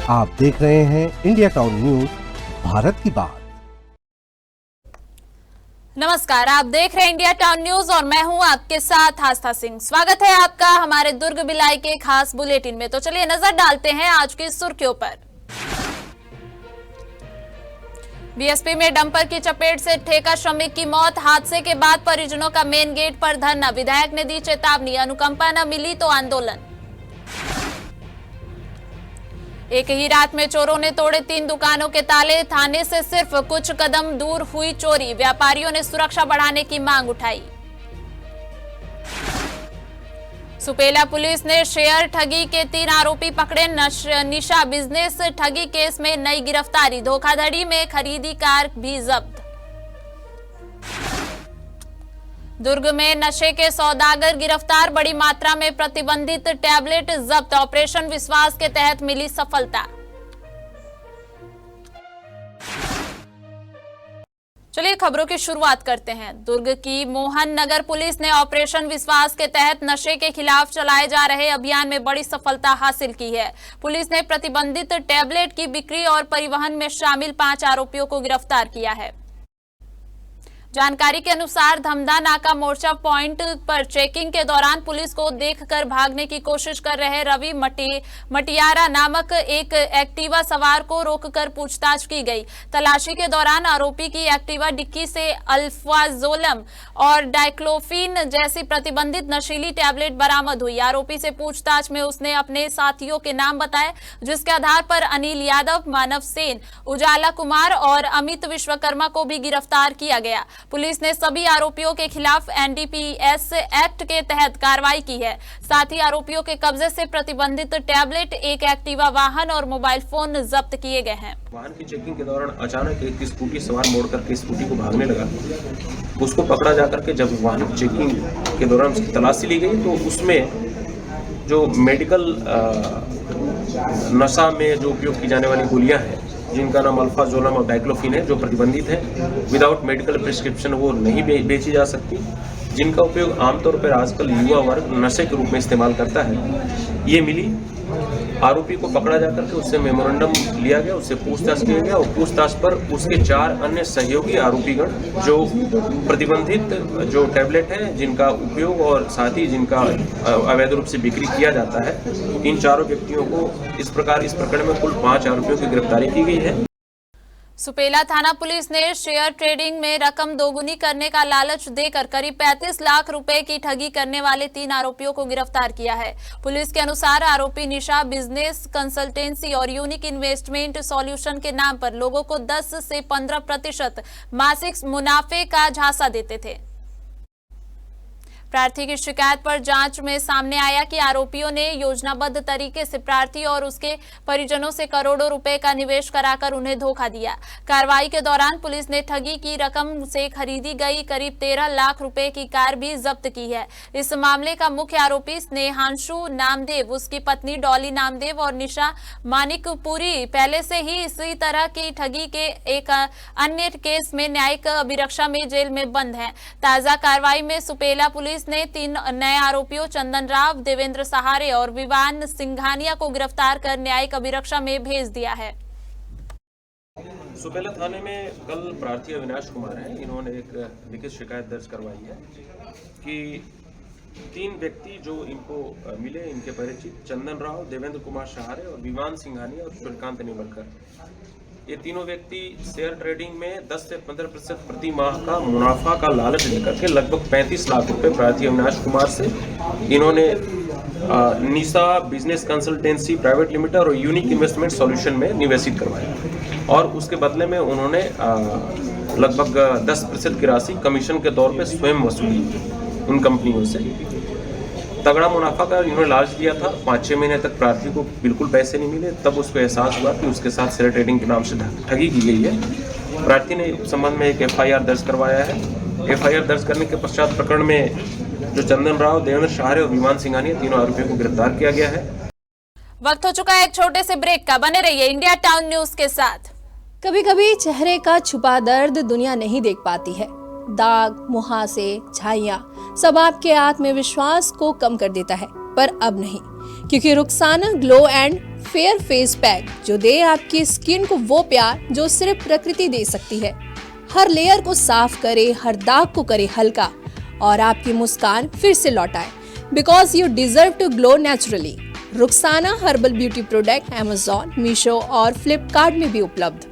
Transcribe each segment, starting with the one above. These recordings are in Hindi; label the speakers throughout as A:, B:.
A: आप देख रहे हैं इंडिया टाउन न्यूज, भारत की बात।
B: नमस्कार, आप देख रहे हैं इंडिया टाउन न्यूज और मैं हूं आपके साथ आस्था सिंह। स्वागत है आपका हमारे दुर्ग भिलाई के खास बुलेटिन में। तो चलिए नजर डालते हैं आज की सुर्खियों पर। बीएसपी में डंपर की चपेट से ठेका श्रमिक की मौत। हादसे के बाद परिजनों का मेन गेट पर धरना। विधायक ने दी चेतावनी, अनुकंपा न मिली तो आंदोलन। एक ही रात में चोरों ने तोड़े 3 दुकानों के ताले। थाने से सिर्फ कुछ कदम दूर हुई चोरी। व्यापारियों ने सुरक्षा बढ़ाने की मांग उठाई। सुपेला पुलिस ने शेयर ठगी के 3 आरोपी पकड़े। निशा बिजनेस ठगी केस में नई गिरफ्तारी। धोखाधड़ी में खरीदी कार भी जब्त। दुर्ग में नशे के सौदागर गिरफ्तार। बड़ी मात्रा में प्रतिबंधित टैबलेट जब्त। ऑपरेशन विश्वास के तहत मिली सफलता। चलिए खबरों की शुरुआत करते हैं। दुर्ग की मोहन नगर पुलिस ने ऑपरेशन विश्वास के तहत नशे के खिलाफ चलाए जा रहे अभियान में बड़ी सफलता हासिल की है। पुलिस ने प्रतिबंधित टैबलेट की बिक्री और परिवहन में शामिल 5 आरोपियों को गिरफ्तार किया है। जानकारी के अनुसार धमधा नाका मोर्चा पॉइंट पर चेकिंग के दौरान पुलिस को देखकर भागने की कोशिश कर रहे रवि मटियारा नामक एक एक्टिवा सवार को रोककर पूछताछ की गई। तलाशी के दौरान आरोपी की एक्टिवा डिक्की से अल्फाजोलम और डाइक्लोफिन जैसी प्रतिबंधित नशीली टैबलेट बरामद हुई। आरोपी से पूछताछ में उसने अपने साथियों के नाम बताए, जिसके आधार पर अनिल यादव, मानव सेन, उजाला कुमार और अमित विश्वकर्मा को भी गिरफ्तार किया गया। पुलिस ने सभी आरोपियों के खिलाफ एनडीपीएस एक्ट के तहत कार्रवाई की है। साथ ही आरोपियों के कब्जे से प्रतिबंधित टैबलेट, एक एक्टिवा वाहन और मोबाइल फोन जब्त किए गए हैं।
C: वाहन की चेकिंग के दौरान अचानक एक स्कूटी सवार मोड़ करके स्कूटी को भागने लगा। उसको पकड़ा जाकर के जब वाहन चेकिंग के दौरान उसकी तलाशी ली गई तो उसमें जो मेडिकल नशा में जो उपयोग की जाने वाली गोलियां हैं, जिनका नाम अल्फाजोलम और डाइक्लोफिन है, जो प्रतिबंधित है, विदाउट मेडिकल प्रिस्क्रिप्शन वो नहीं बेची जा सकती, जिनका उपयोग आमतौर पर आजकल युवा वर्ग नशे के रूप में इस्तेमाल करता है, ये मिली। आरोपी को पकड़ा जाकर के उससे मेमोरेंडम लिया गया, उससे पूछताछ किया गया और पूछताछ पर उसके 4 अन्य सहयोगी आरोपीगण जो प्रतिबंधित जो टैबलेट है जिनका उपयोग और साथ ही जिनका अवैध रूप से बिक्री किया जाता है, इन चारों व्यक्तियों को इस प्रकरण में कुल 5 आरोपियों की गिरफ्तारी की गई है।
B: सुपेला थाना पुलिस ने शेयर ट्रेडिंग में रकम दोगुनी करने का लालच देकर करीब 35 लाख रुपए की ठगी करने वाले 3 आरोपियों को गिरफ्तार किया है। पुलिस के अनुसार आरोपी निशा बिजनेस कंसल्टेंसी और यूनिक इन्वेस्टमेंट सॉल्यूशन के नाम पर लोगों को 10 से 15% मासिक मुनाफे का झांसा देते थे। प्रार्थी की शिकायत पर जांच में सामने आया कि आरोपियों ने योजनाबद्ध तरीके से प्रार्थी और उसके परिजनों से करोड़ों रुपए का निवेश कराकर उन्हें धोखा दिया। कार्रवाई के दौरान पुलिस ने ठगी की रकम से खरीदी गई करीब 13 लाख रुपए की कार भी जब्त की है। इस मामले का मुख्य आरोपी स्नेहांशु नामदेव, उसकी पत्नी डॉली नामदेव और निशा मानिकपुरी पहले से ही इसी तरह की ठगी के एक अन्य केस में न्यायिक अभिरक्षा में जेल में बंद है। ताजा कार्रवाई में सुपेला पुलिस ने 3 नए आरोपियों चंदन राव, देवेंद्र सहारे और विवान सिंघानिया को गिरफ्तार कर न्यायिक अभिरक्षा में भेज दिया है।
C: सुपेला थाने में कल प्रार्थी अविनाश कुमार हैं, इन्होंने एक लिखित शिकायत दर्ज करवाई है कि 3 व्यक्ति जो इनको मिले, इनके परिचित चंदन राव, देवेंद्र कुमार सहारे और विवान सिंघानिया और सूर्यकांत निवलकर, ये तीनों व्यक्ति शेयर ट्रेडिंग में 10 से 15% प्रति माह का मुनाफा का लालच देकर के लगभग 35 लाख रुपए प्रार्थी अविनाश कुमार से इन्होंने निशा बिजनेस कंसल्टेंसी प्राइवेट लिमिटेड और यूनिक इन्वेस्टमेंट सॉल्यूशन में निवेशित करवाया और उसके बदले में उन्होंने लगभग 10% की राशि कमीशन के तौर पे स्वयं वसूली उन कंपनियों से। तगड़ा मुनाफा का इन्होंने लालच दिया था। 5-6 महीने तक प्रार्थी को बिल्कुल पैसे नहीं मिले। तब उसको एहसास हुआ कि उसके साथ शेयर ट्रेडिंग के नाम से ठगी की गई है। प्रार्थी ने इस संबंध में एक एफआईआर दर्ज करवाया है। एफआईआर दर्ज करने के पश्चात प्रकरण में जो चंदन राव, देवेंद्र सहारे और विमान सिंघानिया, तीनों आरोपियों को गिरफ्तार किया गया है।
B: वक्त हो चुका है एक छोटे से ब्रेक का। बने रहिए इंडिया टाउन न्यूज के साथ।
D: कभी कभी चेहरे का छुपा दर्द दुनिया नहीं देख पाती है। दाग, मुहासे, झाइयां सब आपके आत्मविश्वास को कम कर देता है, पर अब नहीं, क्योंकि Rukhsana glow and fair face pack जो दे आपकी स्किन को वो प्यार जो सिर्फ प्रकृति दे सकती है। हर लेयर को साफ करे, हर दाग को करे हल्का और आपकी मुस्कान फिर से लौटाए। Because you deserve to glow naturally. Rukhsana herbal beauty product Amazon, Meesho और फ्लिपकार्ट में भी उपलब्ध।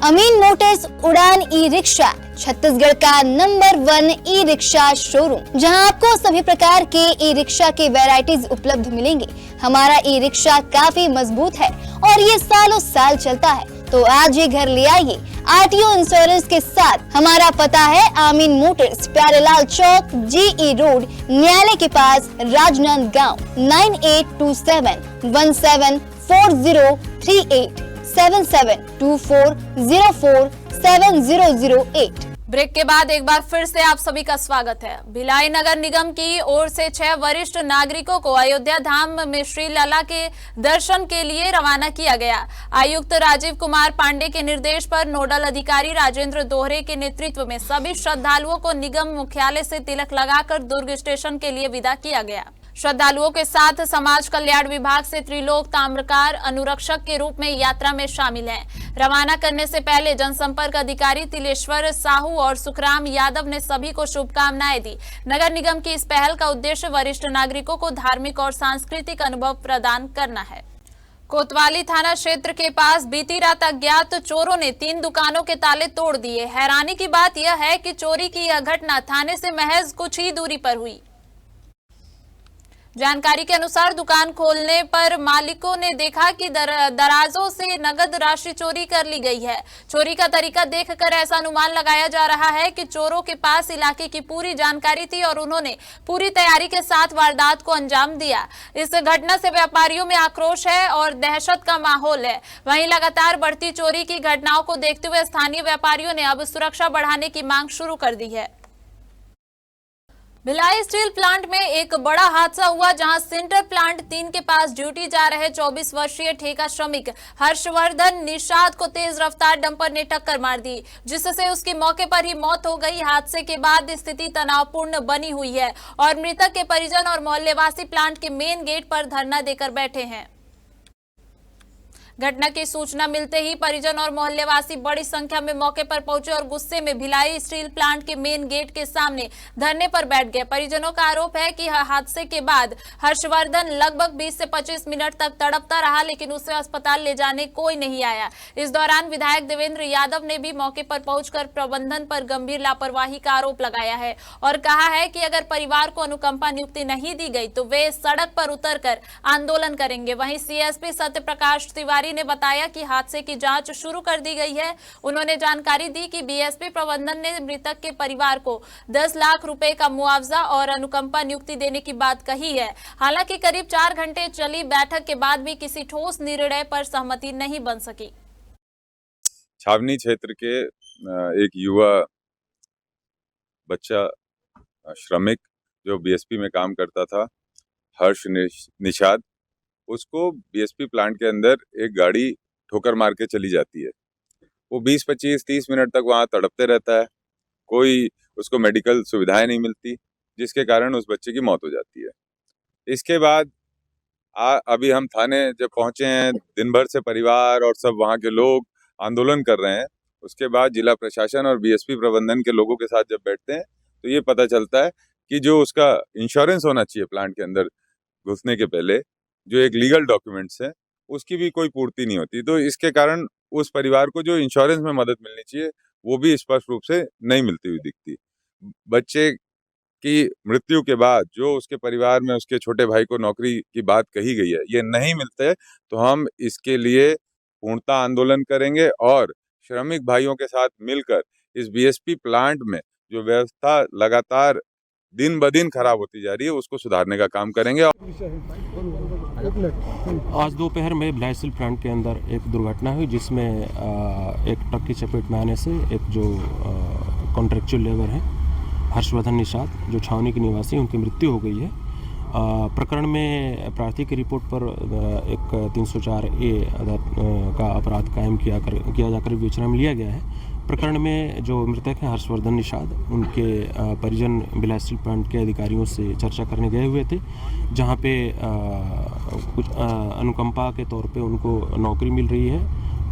E: अमीन मोटर्स उड़ान ई रिक्शा छत्तीसगढ़ का नंबर 1 ई रिक्शा शोरूम, जहां आपको सभी प्रकार के ई रिक्शा के वैरायटीज उपलब्ध मिलेंगे। हमारा ई रिक्शा काफी मजबूत है और ये सालों साल चलता है, तो आज ही घर ले आइए आरटीओ इंश्योरेंस के साथ। हमारा पता है अमीन मोटर्स, प्यारेलाल चौक, जीई रोड, न्यायालय के पास, राजनांदगांव। 9827174038 7724047008।
B: ब्रेक के बाद एक बार फिर से आप सभी का स्वागत है। भिलाई नगर निगम की ओर से 6 वरिष्ठ नागरिकों को अयोध्या धाम में श्री लला के दर्शन के लिए रवाना किया गया। आयुक्त राजीव कुमार पांडे के निर्देश पर नोडल अधिकारी राजेंद्र दोहरे के नेतृत्व में सभी श्रद्धालुओं को निगम मुख्यालय से तिलक लगाकर दुर्ग स्टेशन के लिए विदा किया गया। श्रद्धालुओं के साथ समाज कल्याण विभाग से त्रिलोक ताम्रकार अनुरक्षक के रूप में यात्रा में शामिल हैं। रवाना करने से पहले जनसंपर्क अधिकारी तिलेश्वर साहू और सुखराम यादव ने सभी को शुभकामनाएं दी। नगर निगम की इस पहल का उद्देश्य वरिष्ठ नागरिकों को धार्मिक और सांस्कृतिक अनुभव प्रदान करना है। कोतवाली थाना क्षेत्र के पास बीती रात अज्ञात चोरों ने 3 दुकानों के ताले तोड़ दिए। हैरानी की बात यह है कि चोरी की यह घटना थाने से महज कुछ ही दूरी पर हुई। जानकारी के अनुसार दुकान खोलने पर मालिकों ने देखा कि दराजों से नगद राशि चोरी कर ली गई है। चोरी का तरीका देखकर ऐसा अनुमान लगाया जा रहा है कि चोरों के पास इलाके की पूरी जानकारी थी और उन्होंने पूरी तैयारी के साथ वारदात को अंजाम दिया। इस घटना से व्यापारियों में आक्रोश है और दहशत का माहौल है। वहीं लगातार बढ़ती चोरी की घटनाओं को देखते हुए स्थानीय व्यापारियों ने अब सुरक्षा बढ़ाने की मांग शुरू कर दी है। भिलाई स्टील प्लांट में एक बड़ा हादसा हुआ, जहां सिंटर प्लांट 3 के पास ड्यूटी जा रहे 24 वर्षीय ठेका श्रमिक हर्षवर्धन निषाद को तेज रफ्तार डंपर ने टक्कर मार दी, जिससे उसकी मौके पर ही मौत हो गई। हादसे के बाद स्थिति तनावपूर्ण बनी हुई है और मृतक के परिजन और मोहल्लेवासी प्लांट के मेन गेट पर धरना देकर बैठे हैं। घटना की सूचना मिलते ही परिजन और मोहल्लेवासी बड़ी संख्या में मौके पर पहुंचे और गुस्से में भिलाई स्टील प्लांट के मेन गेट के सामने धरने पर बैठ गए। परिजनों का आरोप है कि हादसे के बाद हर्षवर्धन लगभग 20 से 25 मिनट तक तड़पता रहा, लेकिन उसे अस्पताल ले जाने कोई नहीं आया। इस दौरान विधायक देवेंद्र यादव ने भी मौके पर पहुंचकर प्रबंधन पर गंभीर लापरवाही का आरोप लगाया है और कहा है कि अगर परिवार को अनुकंपा नियुक्ति नहीं दी गई तो वे सड़क पर उतरकर आंदोलन करेंगे। वहीं सीएसपी सत्य प्रकाश तिवारी ने बताया कि हादसे की जांच शुरू कर दी गई है। उन्होंने जानकारी दी कि बीएसपी प्रबंधन ने मृतक के परिवार को 10 लाख रुपए का मुआवजा और अनुकंपा नियुक्ति देने की बात कही है। हालांकि करीब 4 घंटे चली बैठक के बाद भी किसी ठोस निर्णय पर सहमति नहीं बन सकी।
F: छावनी क्षेत्र के एक युवा बच्चा श्रमिक जो बीएसपी में काम करता था, हर्ष निषाद, उसको बीएसपी प्लांट के अंदर एक गाड़ी ठोकर मार के चली जाती है। वो 20, 25, 30 मिनट तक वहाँ तड़पते रहता है। कोई उसको मेडिकल सुविधाएं नहीं मिलती, जिसके कारण उस बच्चे की मौत हो जाती है। इसके बाद अभी हम थाने जब पहुंचे हैं, दिन भर से परिवार और सब वहाँ के लोग आंदोलन कर रहे हैं। उसके बाद जिला प्रशासन और बीएसपी प्रबंधन के लोगों के साथ जब बैठते हैं तो ये पता चलता है कि जो उसका इंश्योरेंस होना चाहिए प्लांट के अंदर घुसने के पहले, जो एक लीगल डॉक्यूमेंट्स है, उसकी भी कोई पूर्ति नहीं होती। तो इसके कारण उस परिवार को जो इंश्योरेंस में मदद मिलनी चाहिए वो भी स्पष्ट रूप से नहीं मिलती हुई दिखती। बच्चे की मृत्यु के बाद जो उसके परिवार में उसके छोटे भाई को नौकरी की बात कही गई है, ये नहीं मिलते, तो हम इसके लिए पूर्णतः आंदोलन करेंगे और श्रमिक भाइयों के साथ मिलकर इस बीएसपी प्लांट में जो व्यवस्था लगातार दिन ब दिन खराब होती जा रही है उसको सुधारने का काम करेंगे।
G: आज दोपहर में भिलाई स्टील प्लांट के अंदर एक दुर्घटना हुई, जिसमें एक ट्रक की चपेट में आने से एक जो कॉन्ट्रेक्चुअल लेबर है हर्षवर्धन निषाद, जो छावनी के निवासी, उनकी मृत्यु हो गई है। प्रकरण में प्रार्थी की रिपोर्ट पर एक 304A का अपराध कायम किया जाकर विवेचना में लिया गया है। प्रकरण में जो मृतक हैं हर्षवर्धन निषाद, उनके परिजन बिलास स्टील प्लांट के अधिकारियों से चर्चा करने गए हुए थे, जहां पे कुछ अनुकंपा के तौर पे उनको नौकरी मिल रही है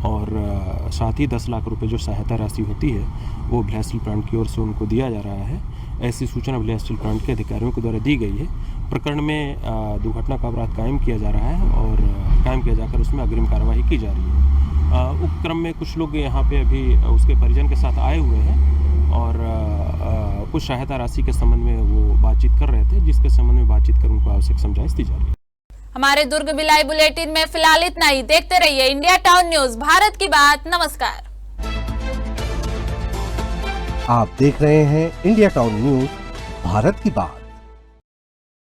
G: और साथ ही 10 लाख रुपए जो सहायता राशि होती है वो बिलास स्टील प्लांट की ओर से उनको दिया जा रहा है। ऐसी सूचना बिलास स्टील प्लांट के अधिकारियों के द्वारा दी गई है। प्रकरण में दुर्घटना का अपराध कायम किया जा रहा है और कायम किया जाकर उसमें अग्रिम कार्रवाई की जा रही है। उपक्रम में कुछ लोग यहाँ पे अभी उसके परिजन के साथ आए हुए हैं और कुछ सहायता राशि के संबंध में वो बातचीत कर रहे थे, जिसके संबंध में बातचीत कर उनको आवश्यक समझाइश दी जा रही है।
B: हमारे दुर्ग भिलाई बुलेटिन में फिलहाल इतना ही। देखते रहिए इंडिया टाउन न्यूज, भारत की बात। नमस्कार।
A: आप देख रहे हैं इंडिया टाउन न्यूज, भारत की बात।